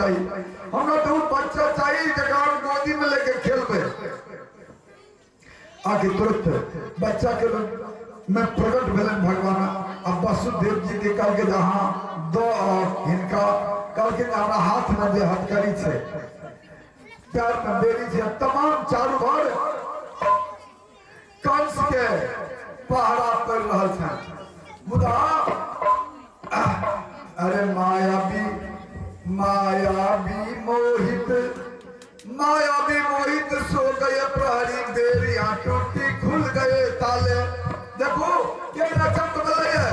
चाहिए, हमरा तो बच्चा चाहिए जगह गोदी में लेके खेलबे। आगे तुरंत बच्चा के में प्रकट भेलन भगवान। अब वसुदेव जी के कल के जहाँ दो इनका कल के हमारा हाथ में जे हथकड़ी छे, पैर में बेरी छे, तमाम चारू भर कंस के पहरा कर रहा था। मुदा अरे मायावी मोहित सो गए प्रहरी, बेरिया टूटी खुल गए ताले। देखो ये रचक बदल है,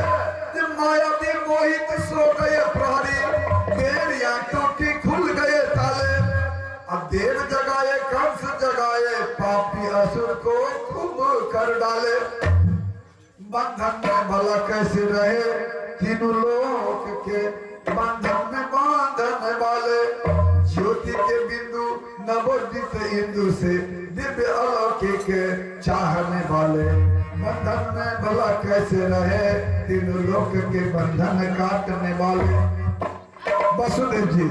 मायावी मोहित सो गए प्रहरी, बेरिया टूटी खुल गए ताले। अब देव जगाए कंस जगाए, पापी असुर को खूब कर डाले। बंधन में भला कैसे रहे, तीनों लोक के बंधन में बांधने वाले। ज्योति के बिंदु नवोदित इंदु से, दिव्य अलौकिक चाहने वाले। बंधन में भला कैसे रहे, तीनों लोक के बंधन काटने वाले। वसुदेव जी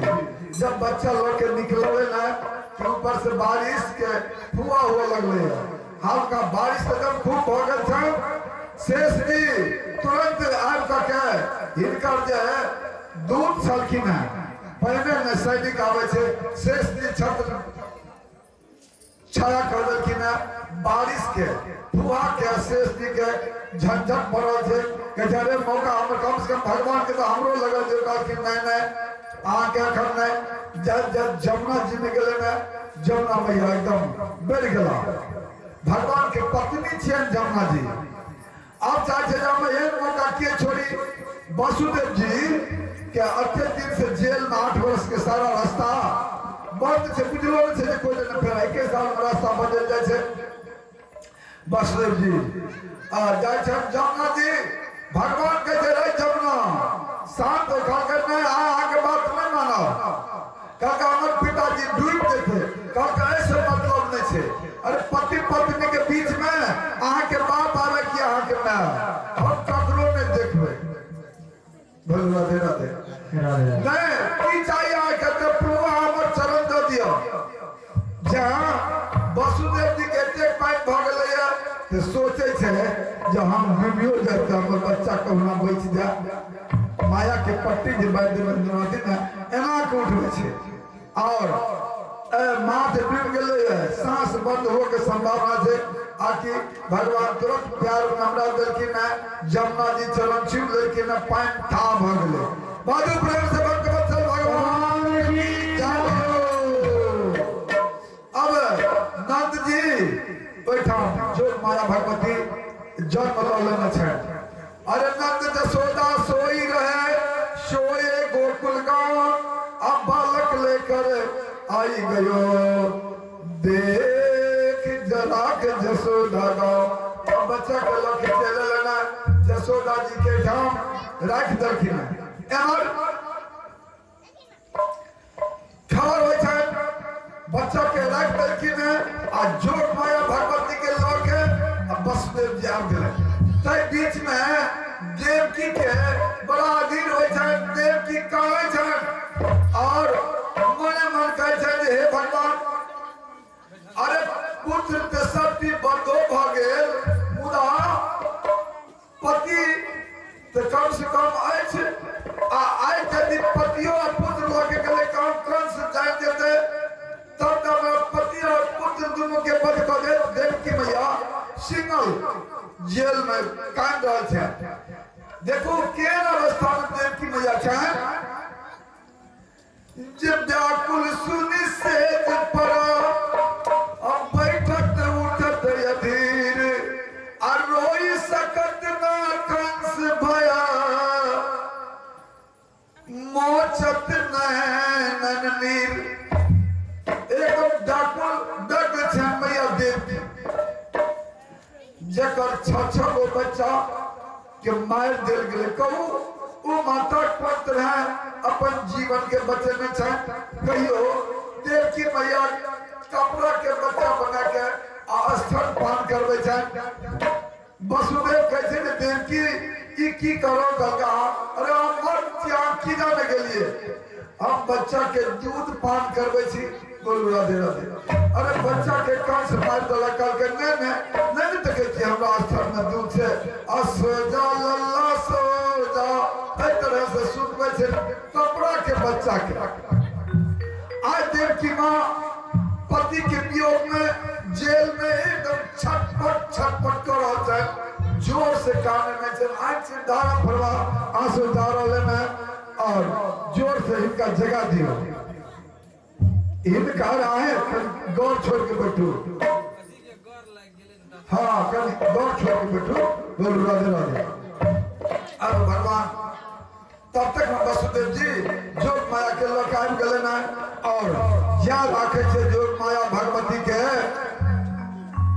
जब बच्चा लोग के निकलवे ना कि ऊपर से बारिश के हुआ लगले है, हल्का बारिश तो जब खूब हो गए थे, शेष जी तुरंत आपका क्या हिनकर जो है दूध छलखिन है। पहले न सैनिक आवे छे, शेष जी छत्र छाया कर देलखिन है। बारिश के फुहा के शेष जी के झंझट पड़ल छे कि जरे मौका हम कम से कम भगवान के तो हमरो लगल जे कहलखिन नहीं आ क्या करना है। जब जमुना जी में गेले ना, जमुना मैया एकदम बढ़ गला। भगवान के पत्नी छियन जमुना जी। अब चाहे मौका किए छोड़ी वसुदेव जी के 8 दिन से जेल में 8 वर्ष के सारा रास्ता बंद से बुझलो नहीं कोई दिन फिर 21 साल में रास्ता बदल जाए। वसुदेव जी जाए जमुना जी, भगवान कहते रहे जमुना शांत होकर नहीं आगे बात नहीं मानो। कहकर हमारे पिताजी डूब देते, कहकर ऐसे मतलब नहीं छे। अरे पति पत्नी के बीच में आहा के बाप आवे कि आहा के मैं हम ककरो नहीं देखबे। बोल राधे राधे नहीं की चाहिए आ के प्रभु हमर चरण दे दियो। जहां वसुदेव जी के एते पाइन भ गेलै है तो सोचे छे जो हम डूबियो जाते हमर बच्चा कहना बच जा। माया के पट्टी जे बांध देबे ना एना के उठबे छे और माथे डूब गेलै है, सांस बंद हो के संभावना छे। आकि भगवान तुरंत प्यार में हमरा देलखिन है, जमुना जी चरण छू लेलखिन है, पाइन था भ गेलै। बाजू प्रेम से बंद बच्चा भगवान की जय। अब नंद जी ओठाम जो माया भगवती जन्म ल लेने छे। अरे नंद जसोदा सोई रहे, सोए गोकुल गांव, अब बालक लेकर आई गयो, देख जरा के जसोदा गांव। बच्चा के लके चले लेना जसोदा जी के धाम रख दलखिन। एमर खबर होय छै बच्चा के रख दलखिन आ जोग माया भगवती के लके वसुदेव जी आ गेलै। तै बीच में देवकी के बड़ा अधीन होय छै, देवकी कहै छै और मने मन कहै छै जे हे भगवान, अरे पुत्र के शक्ति बंदो भ गेल, मुदा पति तो कम से कम अछि आ आइ यदि पतियो और पुत्र लगे गेलै काम कंस जान देते तब तक पति और पुत्र दोनों के वध क दे। देवकी मैया सिंगल जेल में कांड रहल छै। देखो केन अवस्था में देवकी मैया छै। जब व्याकुल सुनि सेज पर अब बैठत उठत अधीर, आ रोई सकत ना कंस भया, मोचत नैनन नीर। एकदम व्याकुल डग छै मैया देवकी, जकर 6 गो बच्चा के मार देल गेलै। कहू वो माता पुत्र है अपन जीवन के बचे में छै। कहियो देवकी मैया कपड़ा के बच्चा बना के स्तन पान करवे छै। वसुदेव कहै छै देवकी ई की करो गंगा, अरे हम मर त्याग की जाने के लिए हम बच्चा के दूध पान करबे छी, बोलू राधे राधे। अरे बच्चा के कान से मार दला कल के नहीं देखे कि हमरा स्थान में दूध से असो जा लल्ला सो जा, ए तरह से सुनबे छे कपड़ा के बच्चा के। आज देव की माँ पति के वियोग में जेल में एकदम छटपट कर रहा है, जोर से कान में से आंख से धारा फरवा आंसू धारा लेना और जोर से इनका जगा दियो। इनका रहा है गौर छोड़ के बैठो, हाँ कल गौर छोड़ के बैठो, बोलो राधे राधे। अब भगवान तब तक हम वसुदेव जी जोग माया के लौकायम गले ना और याद रखे थे जोग माया भगवती के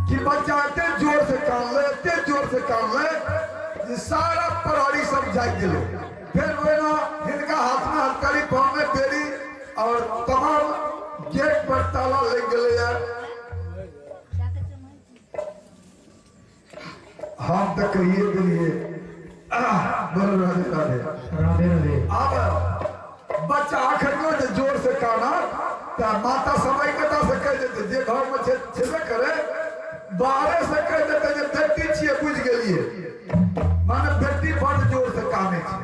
कि बच्चा इतने जोर से कान ले, इतने जोर से कान ले सारा परारी सब जाग गए। फिर वो ना इनका हाथ में हथकड़ी, पाँव में बेड़ी और तमाम गेट पर ताला लग गए यार। हम तक कहिए के लिए बोलो राधे राधे राधे राधे। अब बच्चा आखिर में जोर से काना तो माता समय कथा से कह देते जे घर में छेबे करे बाहर से कह देते जे बेटी छिए बुझ गेलिए, माने बेटी बड़ जोर से काने छे।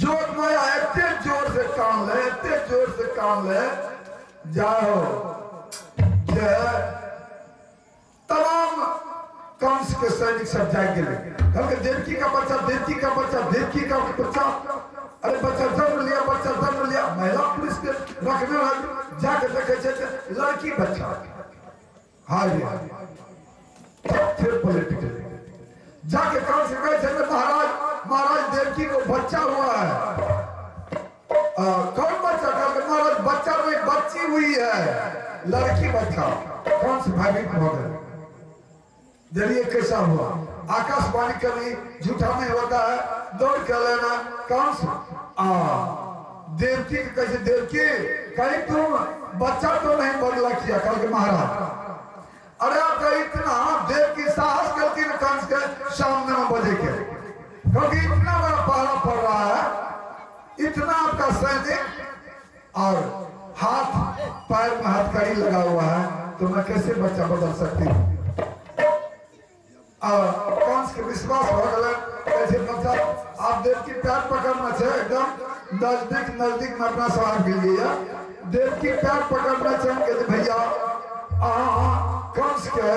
जोग माया इतने जोर से कान ले, इतने जोर से कान ले जाओ जे तमाम कंस के सैनिक सब जाग गए। कल देवकी का बच्चा, देवकी का बच्चा, देवकी का बच्चा, अरे बच्चा जन्म लिया, बच्चा जन्म लिया, महिला पुलिस के रखने वाले जाके देखे लड़की बच्चा, हाँ जी फिर पॉलिटिकल जाके कौन से गए थे महाराज देवकी को बच्चा हुआ है। कौन बच्चा? कल महाराज बच्चा में बच्ची हुई है, लड़की बच्चा। कौन से भाई हो गए जरिए कैसा हुआ? आकाशवाणी कभी झूठा नहीं होता है, दौड़ कर लेना। कौन सा देवकी कैसे? देवकी कहीं तुम बच्चा तो नहीं बदला किया कल के महाराज? अरे आप इतना देव की साहस करती ना कंस के सामने में बजे के, क्योंकि इतना बड़ा पहरा पड़ रहा है, इतना आपका सैनिक और हाथ पैर में हथकड़ी लगा हुआ है, तो मैं कैसे बच्चा बदल सकती हूँ? कंस के विश्वास हो गए कैसे बच्चा आप देव की प्यार पकड़ना चाहिए, एकदम नजदीक में अपना सवाल के लिए देव की प्यार पकड़ना चाहिए भैया। कंस के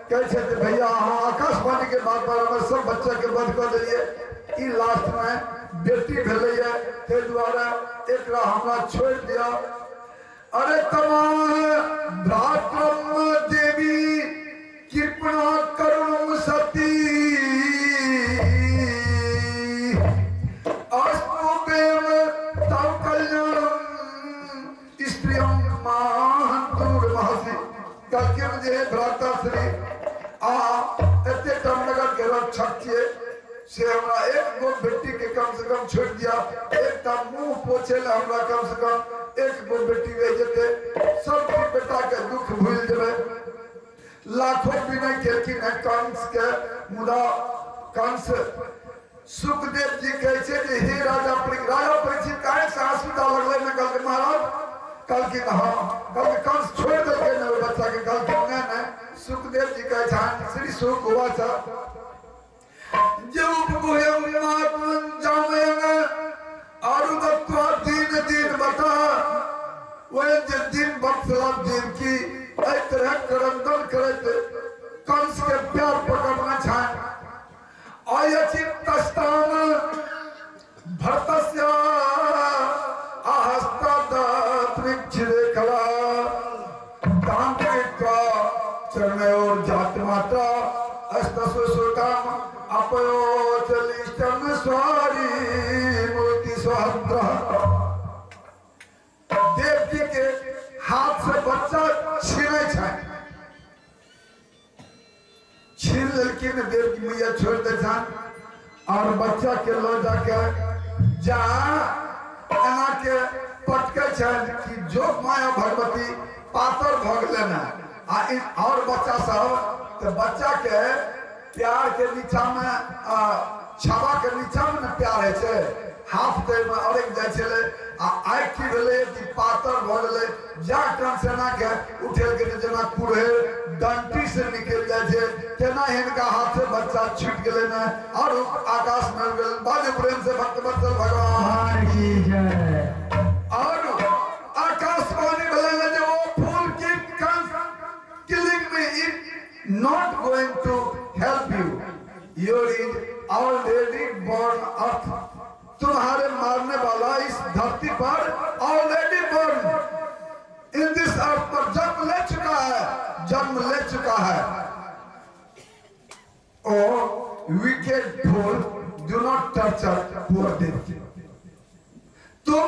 कैसे भैया आकाशवाणी के बात पर हमें सब बच्चा के बंद कर दिए, लास्ट में बेटी भेले है ते द्वारा एक हमरा छोड़ दिया। अरे तमाम भ्रातृम देवी कृपणा करुण सती अस्तु प्रेम तव कल्याणम स्त्रियम महांतुर महसी। कल के मुझे भ्राता श्री एते टमनगर के रक्षक छे से हमरा एक गो बेटी के कम से कम छोड़ दिया, एक ता मुंह पोछे ला हमरा कम से कम एक गो बेटी रह जते, सब बेटा के दुख भूल जेबे। लाखों विनय केलखिन है कंस के, मुदा कंस सुखदेव जी कहे छे जे हे राजा परीक्षित काहे से हॉस्पिटल लगले न? कल के महाराज कल की कल के कंस छोड़ देलके न बच्चा के, कल के न सुखदेव जी कहे छन श्री सुख हुआ था जो उपगोयम मातमन जामयन आरुदत्वा दीन दीन बता वह जे दिन बक्सला दिन की तरह करंदन करते कंस के प्यार पकड़ना छान अयचित स्थान भरतस्य आहस्तादृक्षरेखला तांत्रिक चरण और जात माता अस्तसुसुताम अपयोचलिष्टम स्वारी मूर्ति स्वहद्र। देव जी के हाथ से बच्चा छीने छाए, छीन लड़की ने देव की मैया छोड़ दे छान और बच्चा के लो जाके जहाँ के पटके छान कि जो माया भगवती पातर भग लेना और बच्चा सब तो बच्चा के प्यार के नीचा में छावा के नीचा में प्यार है छे, हाफ टाइम में अड़क जाए छले आ आइ की भेले कि पातर भ गेले जा टन सेना के उठेल के जना कुड़े डंटी से निकल जाए छे तेना इनका हाथ से बच्चा छूट गेले न और आकाश में गेल बाजे प्रेम से भक्त वत्सल भगवान की जय। और आकाशवाणी भेले जे वो फूल की killing me is not going to help you. You is already born up. तुम्हारे मारने वाला इस धरती पर already born in this earth पर जन्म ले चुका है, जन्म ले चुका है। Oh, wicked fool, do not torture poor devil. तुम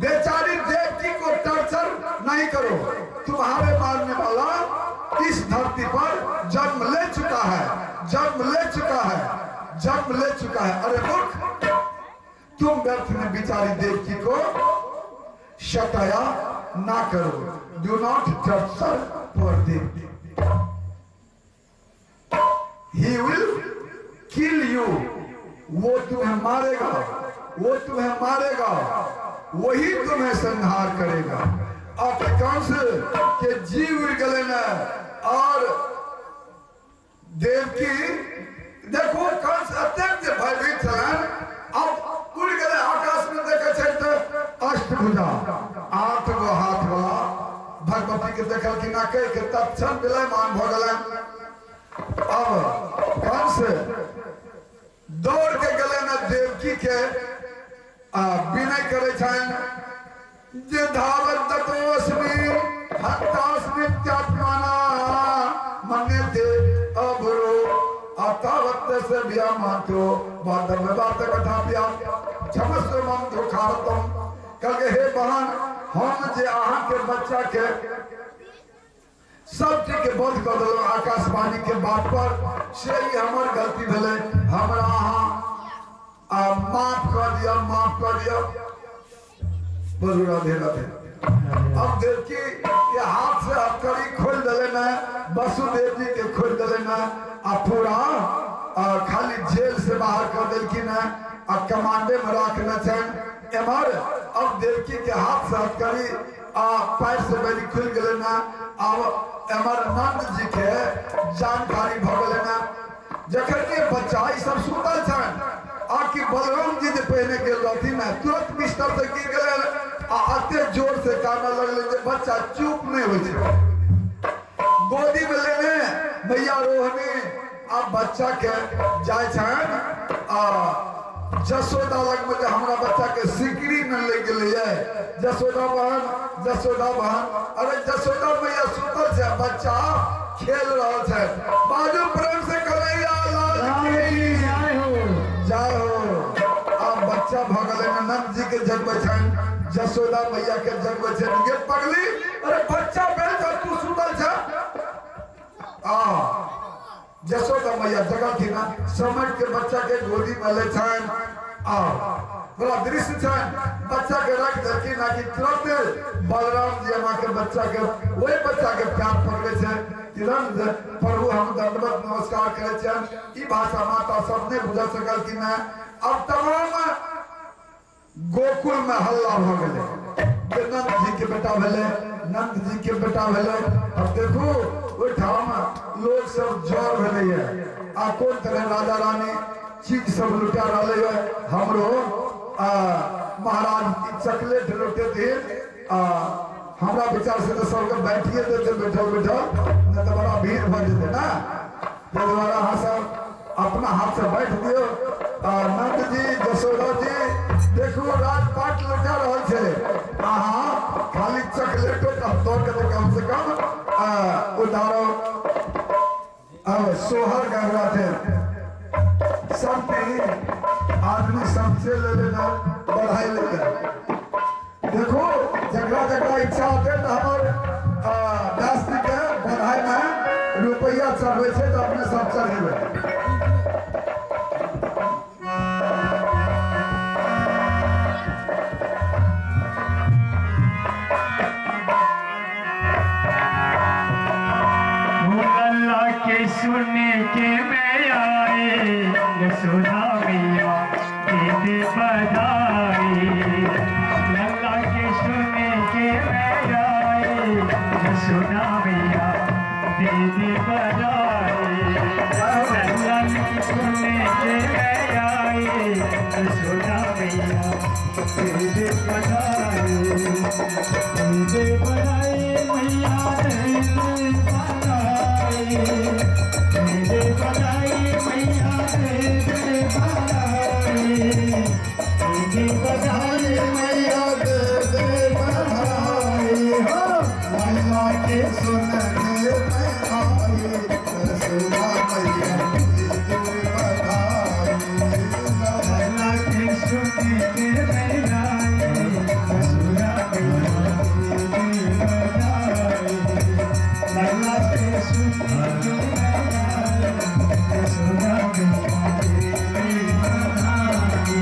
बेचारी देवकी को टर्चर नहीं करो, तुम्हारे मारने वाला इस धरती पर जन्म ले चुका है, जन्म ले चुका है, जन्म ले चुका है। अरे मूर्ख, तुम व्यर्थ में बेचारी देवकी को शताया ना करो। Do not torture poor Devaki, he will kill you. वो तुम्हें मारेगा, वो तुम्हें मारेगा, वही तुम्हें संहार करेगा। और कंस के जीव गले न और देवकी देखो कंस अत्यंत भयभीत छलन। अब उड़ गए आकाश में देखे छे तो अष्टभुजा 8 गो हाथ वाला भगवती के देखल कि ना कह के तत्क्षण विलयमान भ गेलन। अब कंस दौड़ के गले न देवकी के विनय करे छन जे धावत ततोस्मि हत्तास्मि त्यात्माना मन्यते अभरो अतावत से बिया मातो बात में बात कथा बिया क्षमस्व मम दुखारतम कल के हे बहन हम जे आहा के बच्चा के सब के बोध कर दलो आकाशवाणी के बात पर से ही हमर गलती भेले, हमरा आहा माफ कर दिया, माफ कर दिया। बोलो राधे राधे। अब देवकी के हाथ से हथकड़ी खोल दले ना, वसुदेव जी के खोल दले ना, आ पूरा खाली जेल से बाहर कर दिलखिन है आ कमांडे में रखना छन एमर। अब देवकी के हाथ से हथकड़ी पैर से बेरी खुल गले ना। अब एमर नंद जी के जानकारी भ गले ना। जखन के बच्चा ई सब सुतल छन आकि बलराम जी जे पहने गेल रहथिन ना तुरंत बिस्तर से गिर गेले आ अते जोर से काना लगले जे बच्चा चुप नहीं होय छै। गोदी में लेने मैया रोहनी अब बच्चा के जाय छन जसोदा लग में हमरा बच्चा के सिकड़ी न ले गेले है। जसोदा बहन, जसोदा बहन, अरे जसोदा मैया सुतल छै, बच्चा खेल रहल छै। बाजू प्रेम से कन्हैया लाल की जय हो, जय हो। अब बच्चा भगले में नंद जी के जगबे छन, जसोदा मैया के जगबे छन। ये पगली, अरे बच्चा बेल जा तू सुतल छै। जसोदा मैया जगह थी ना समझ के बच्चा के गोदी में ले छन। बड़ा दृश्य छन, बच्चा के रख देलखिन ना कि तुरंत बलराम जी अमा के बच्चा के वही बच्चा के प्यार पड़े छे। तुरंत प्रभु हम दंडवत नमस्कार करे छन। ई भाषा माता सबने बुझ सकल कि ना। अब तमाम गोकुल में हल्ला भ गेले कि नंद जी के बेटा भेले, नंद जी के बेटा भेले। अब देखो ओइ ठाम लोग सब जोर भेले है आ कोन तरह राजा रानी चीज सब लुटा रहले है। हमरो महाराज की चॉकलेट लुटे थे। हमरा विचार से तो सब बैठिए देते बैठल बैठल न तो बड़ा भीड़ भ जेते ना। तो दोबारा हां सब अपना हाथ से बैठ दियो। नंद जी, जसोदा जी देखो राजपाट लुटा रहल छे। खाली चॉकलेटो का तोड़ के कम से कम उधारो सोहर गहरा थे सब आदमी सबसे ले लेना बढ़ाई लेगा। देखो जगह जगह इच्छा होते तो हमारे दास्ती के बढ़ाई में रुपया चढ़े तो अपने सब चढ़े। सुनने के में आए यशोदा मैया दे बधाई। यशोदा मैया दे दे बधाई लल्ला की सुनने के आए यशोदा मैया दे दे बधाई मैया दे दे बधाई मैया दे दे बधाई मैया दे दे बधाई हो लल्ला के सुनने में आई यशोदा मैया दे दे बधाई लल्ला के सुनने में आई यशोदा मैया दे दे बधाई लल्ला के सुनने में आई यशोदा मैया दे दे बधाई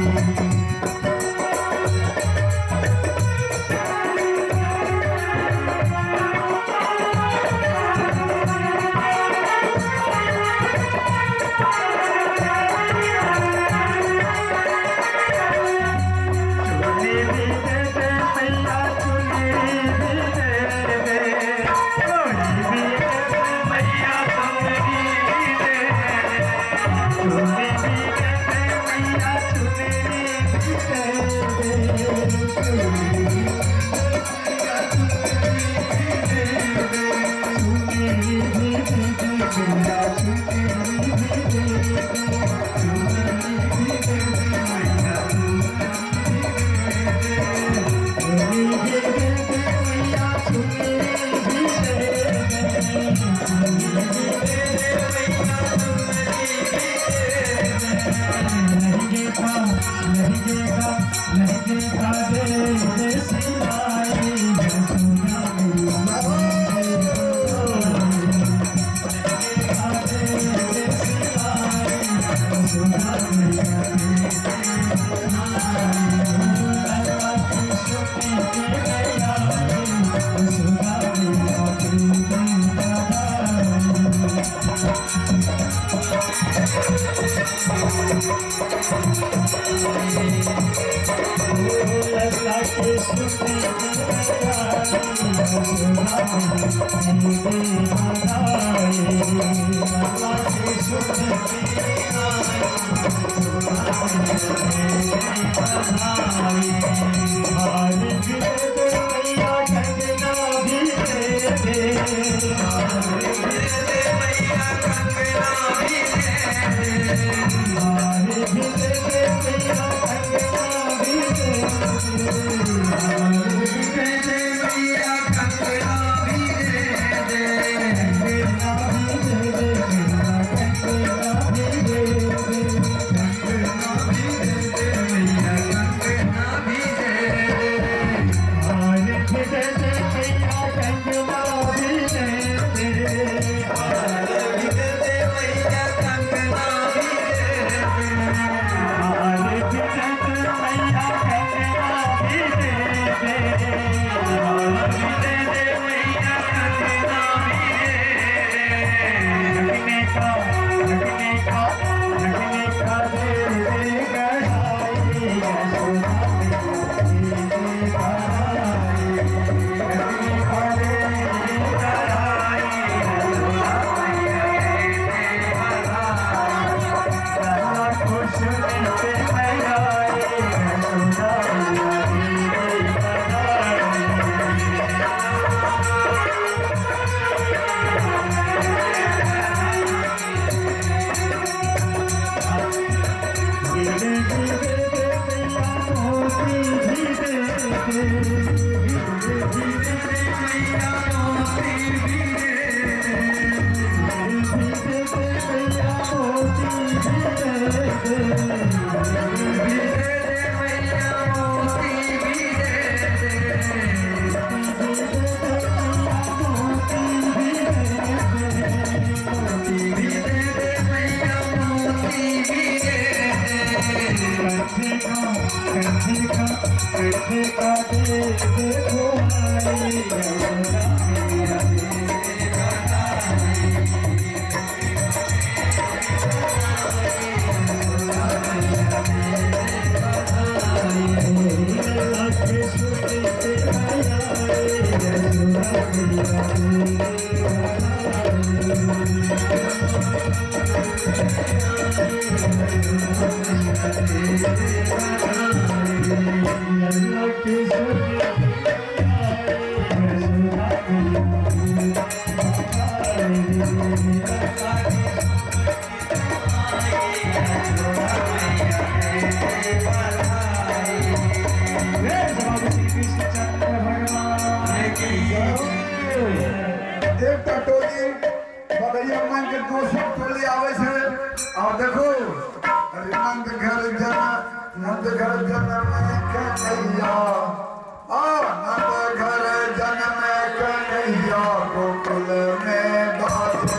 Thank you. एक टोली बगैया मन के दोस्त टोली आवे छे और देखो नंद घर जन में कन्हैया नंद घर जन में कन्हैया गोकुल में बाजे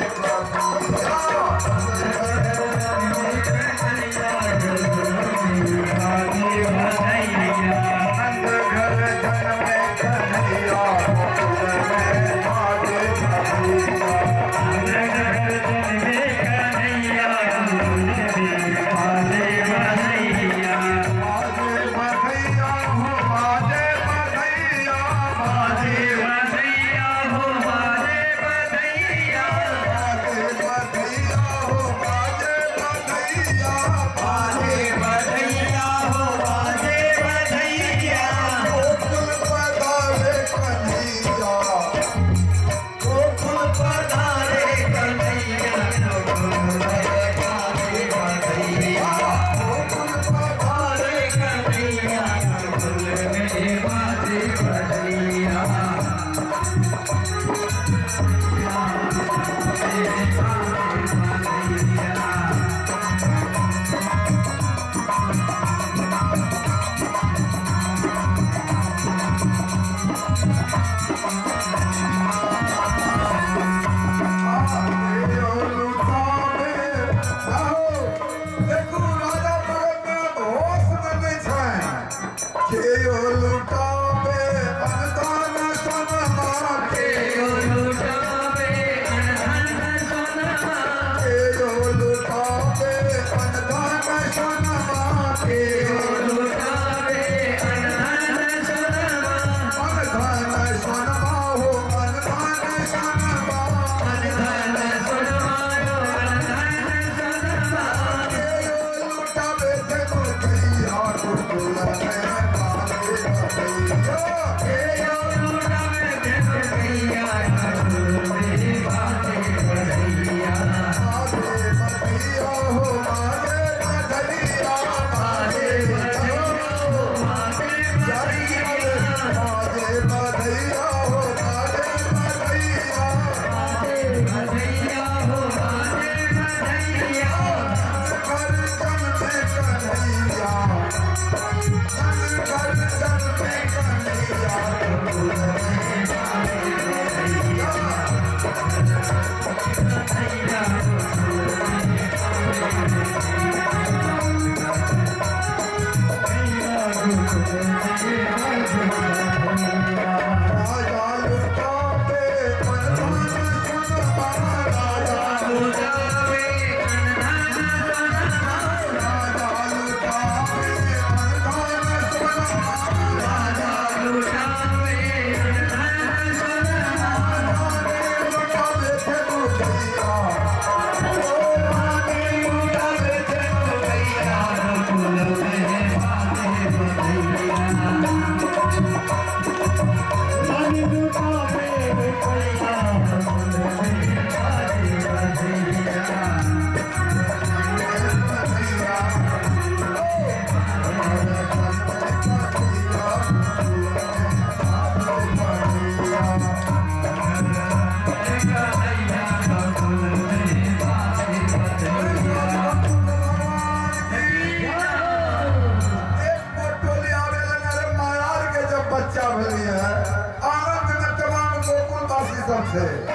बच्चा भेलिए आनंद में तमाम गोकुलवासी सब थे।